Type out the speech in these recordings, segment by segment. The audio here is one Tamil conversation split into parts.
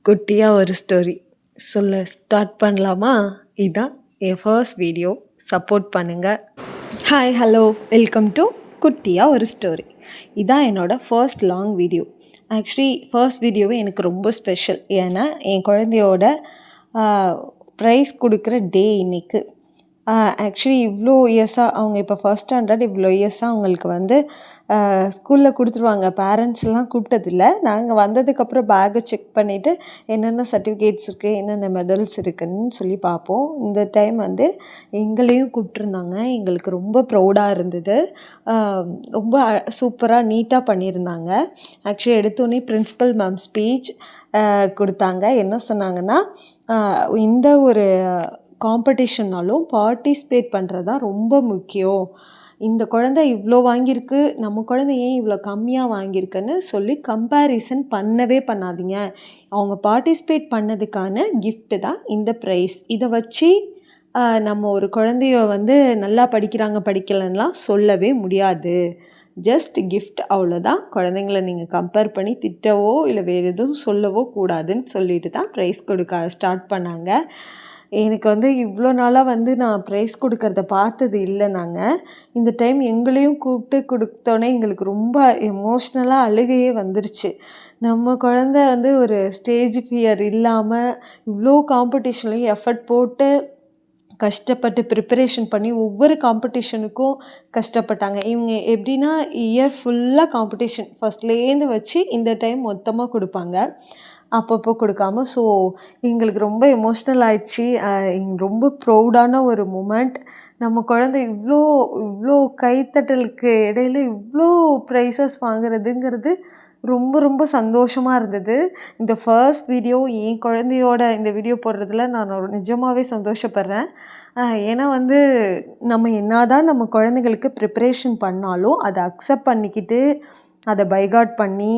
குட்டியாக ஒரு ஸ்டோரி சொல்ல ஸ்டார்ட் பண்ணலாமா? இதுதான் என் ஃபர்ஸ்ட் வீடியோ. சப்போர்ட் பண்ணுங்கள். ஹாய், ஹலோ, வெல்கம் டு குட்டியாக ஒரு ஸ்டோரி. இதுதான் என்னோடய first long video. Actually first வீடியோவே எனக்கு ரொம்ப ஸ்பெஷல். ஏன்னா என் குழந்தையோட ப்ரைஸ் கொடுக்குற டே இன்றைக்கு. ஆக்சுவலி இவ்வளோ இயர்ஸாக அவங்க இப்போ ஃபர்ஸ்ட் ஸ்டாண்டர்ட், இவ்வளோ இயர்ஸாக அவங்களுக்கு வந்து ஸ்கூலில் கொடுத்துருவாங்க. பேரண்ட்ஸ்லாம் கூப்பிட்டதில்ல. நாங்கள் வந்ததுக்கப்புறம் பேக்கை செக் பண்ணிவிட்டு என்னென்ன சர்டிஃபிகேட்ஸ் இருக்குது, என்னென்ன மெடல்ஸ் இருக்குதுன்னு சொல்லி பார்ப்போம். இந்த டைம் வந்து எங்களையும் கூப்பிட்ருந்தாங்க. எங்களுக்கு ரொம்ப ப்ரௌடாக இருந்தது. ரொம்ப சூப்பராக நீட்டாக பண்ணியிருந்தாங்க. ஆக்சுவலி எடுத்தோடனே பிரின்ஸிபல் மேம் ஸ்பீச் கொடுத்தாங்க. என்ன சொன்னாங்கன்னா, இந்த ஒரு காம்படிஷன்னாலும் பார்ட்டிசிபேட் பண்ணுறது தான் ரொம்ப முக்கியம். இந்த குழந்தை இவ்வளோ வாங்கியிருக்கு, நம்ம குழந்தை ஏன் இவ்வளோ கம்மியாக வாங்கியிருக்குன்னு சொல்லி கம்பேரிசன் பண்ணவே பண்ணாதீங்க. அவங்க பார்ட்டிசிபேட் பண்ணதுக்கான கிஃப்ட்டு தான் இந்த ப்ரைஸ். இதை வச்சு நம்ம ஒரு குழந்தைய வந்து நல்லா படிக்கிறாங்க படிக்கலைன்னெலாம் சொல்லவே முடியாது. ஜஸ்ட் கிஃப்ட், அவ்வளோதான். குழந்தைங்கள நீங்கள் கம்பேர் பண்ணி திட்டவோ இல்லை வேறு எதுவும் சொல்லவோ கூடாதுன்னு சொல்லிட்டு தான் ப்ரைஸ் கொடுக்க ஸ்டார்ட் பண்ணாங்க. எனக்கு வந்து இவ்வளோ நாளாக வந்து நான் ப்ரைஸ் கொடுக்கறத பார்த்தது இல்லை. நாங்கள் இந்த டைம் எங்களையும் கூப்பிட்டு கொடுத்தோன்னே எங்களுக்கு ரொம்ப எமோஷ்னலாக அழுகையே வந்துருச்சு. நம்ம குழந்த வந்து ஒரு ஸ்டேஜ் ஃபியர் இல்லாமல் இவ்வளோ காம்படிஷன்லையும் எஃபர்ட் போட்டு கஷ்டப்பட்டு ப்ரிப்பரேஷன் பண்ணி ஒவ்வொரு காம்படிஷனுக்கும் கஷ்டப்பட்டாங்க. இவங்க எப்படின்னா இயர் ஃபுல்லாக காம்படிஷன் ஃபஸ்ட்லேருந்து வச்சு இந்த டைம் மொத்தமாக கொடுப்பாங்க, அப்பப்போ கொடுக்காம. ஸோ எங்களுக்கு ரொம்ப எமோஷ்னல் ஆயிடுச்சு. ரொம்ப ப்ரௌடான ஒரு மூமெண்ட். நம்ம குழந்தை இவ்வளோ இவ்வளோ கைத்தட்டலுக்கு இடையில இவ்வளோ ப்ரைஸஸ் வாங்குறதுங்கிறது ரொம்ப ரொம்ப சந்தோஷமாக இருந்தது. இந்த ஃபர்ஸ்ட் வீடியோ என் குழந்தையோட இந்த வீடியோ போடுறதுல நான் நிஜமாகவே சந்தோஷப்படுறேன். ஏன்னா வந்து நம்ம என்ன தான் நம்ம குழந்தைங்களுக்கு ப்ரிப்ரேஷன் பண்ணாலும் அதை அக்செப்ட் பண்ணிக்கிட்டு அதை பைகாட் பண்ணி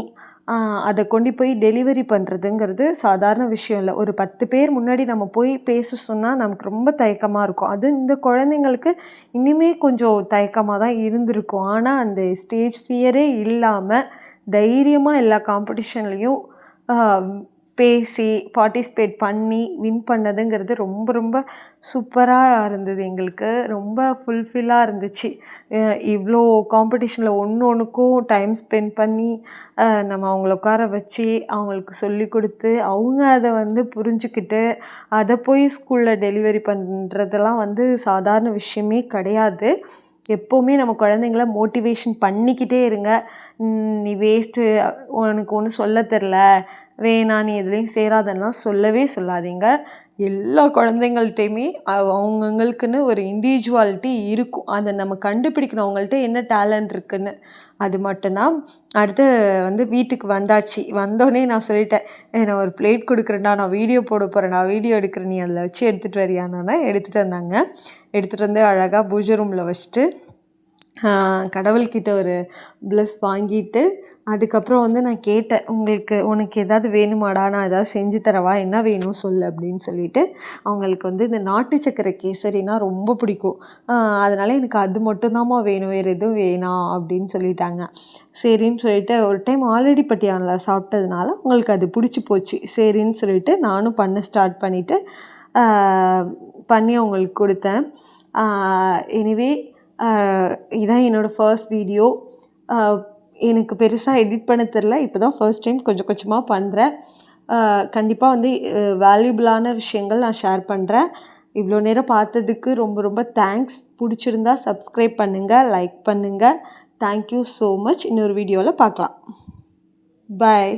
அதை கொண்டு போய் டெலிவரி பண்ணுறதுங்கிறது சாதாரண விஷயம் இல்லை. ஒரு 10 பேர் முன்னாடி நம்ம போய் பேச சொன்னால் நமக்கு ரொம்ப தயக்கமாக இருக்கும். அது இந்த குழந்தைங்களுக்கு இனிமே கொஞ்சம் தயக்கமாக தான் இருந்திருக்கும். ஆனால் அந்த ஸ்டேஜ் ஃபியரே இல்லாமல் தைரியமாக எல்லா காம்படிஷன்லேயும் பேசி பார்ட்டிசிபேட் பண்ணி வின் பண்ணதுங்கிறது ரொம்ப ரொம்ப சூப்பராக இருந்தது. எங்களுக்கு ரொம்ப ஃபுல்ஃபில்லாக இருந்துச்சு. இவ்வளோ காம்படிஷனில் ஒன்றுக்கும் டைம் ஸ்பெண்ட் பண்ணி நம்ம அவங்கள உட்கார வச்சு அவங்களுக்கு சொல்லி கொடுத்து அவங்க அதை வந்து புரிஞ்சுக்கிட்டு அதை போய் ஸ்கூலில் டெலிவரி பண்ணுறதெல்லாம் வந்து சாதாரண விஷயமே கிடையாது. எப்போவுமே நம்ம குழந்தைங்கள மோட்டிவேஷன் பண்ணிக்கிட்டே இருங்க. நீ வேஸ்ட்டு, உனக்கு ஒன்றும் சொல்ல தெரில, வேணாம், நீ எதுலேயும் சேராதெல்லாம் சொல்லவே சொல்லாதீங்க. எல்லா குழந்தைங்கள்ட்டையுமே அவங்கவுங்களுக்குன்னு ஒரு இண்டிவிஜுவாலிட்டி இருக்கும். அதை நம்ம கண்டுபிடிக்கணும், அவங்கள்ட்ட என்ன டேலண்ட் இருக்குதுன்னு. அது மட்டும்தான். அடுத்து வந்து வீட்டுக்கு வந்தாச்சு. வந்தோடனே நான் சொல்லிட்டேன், நான் ஒரு பிளேட் கொடுக்குறேன்டா, நான் வீடியோ போட போகிறேன், நான் வீடியோ எடுக்கிறேன், நீ அதில் வச்சு எடுத்துகிட்டு வரியானோன்னா எடுத்துகிட்டு வந்தாங்க. எடுத்துகிட்டு வந்து அழகாக பூஜை ரூமில் வச்சுட்டு கடவுள்கிட்ட ஒரு ப்ளஸ் வாங்கிட்டு அதுக்கப்புறம் வந்து நான் கேட்டேன், உனக்கு எதாவது வேணுமாடா, நான் எதாவது செஞ்சு தரவா, என்ன வேணும் சொல்லு அப்படின்னு சொல்லிட்டு. அவங்களுக்கு வந்து இந்த நாட்டு சக்கரை கேசரினா ரொம்ப பிடிக்கும். அதனால் எனக்கு அது மட்டும்தாம்மா வேணும், வேறு எதுவும் வேணாம் அப்படின்னு சொல்லிட்டாங்க. சரின்னு சொல்லிட்டு ஒரு டைம் ஆல்ரெடி பட்டியானில் சாப்பிட்டதுனால அவங்களுக்கு அது பிடிச்சி போச்சு. சரின்னு சொல்லிட்டு நானும் பண்ண ஸ்டார்ட் பண்ணிவிட்டு பண்ணி அவங்களுக்கு கொடுத்தேன். எனிவே இதான் என்னோடய ஃபர்ஸ்ட் வீடியோ. எனக்கு பெருசாக எடிட் பண்ண தெரில. இப்போ தான் ஃபர்ஸ்ட் டைம் கொஞ்சம் கொஞ்சமாக பண்ணுறேன். கண்டிப்பாக வந்து வேல்யூபிளான விஷயங்கள் நான் ஷேர் பண்ணுறேன். இவ்வளோ நேரம் பார்த்ததுக்கு ரொம்ப ரொம்ப தேங்க்ஸ். பிடிச்சிருந்தா சப்ஸ்கிரைப் பண்ணுங்கள், லைக் பண்ணுங்கள். Thank you so much. இன்னொரு வீடியோவில் பார்க்கலாம். பாய்.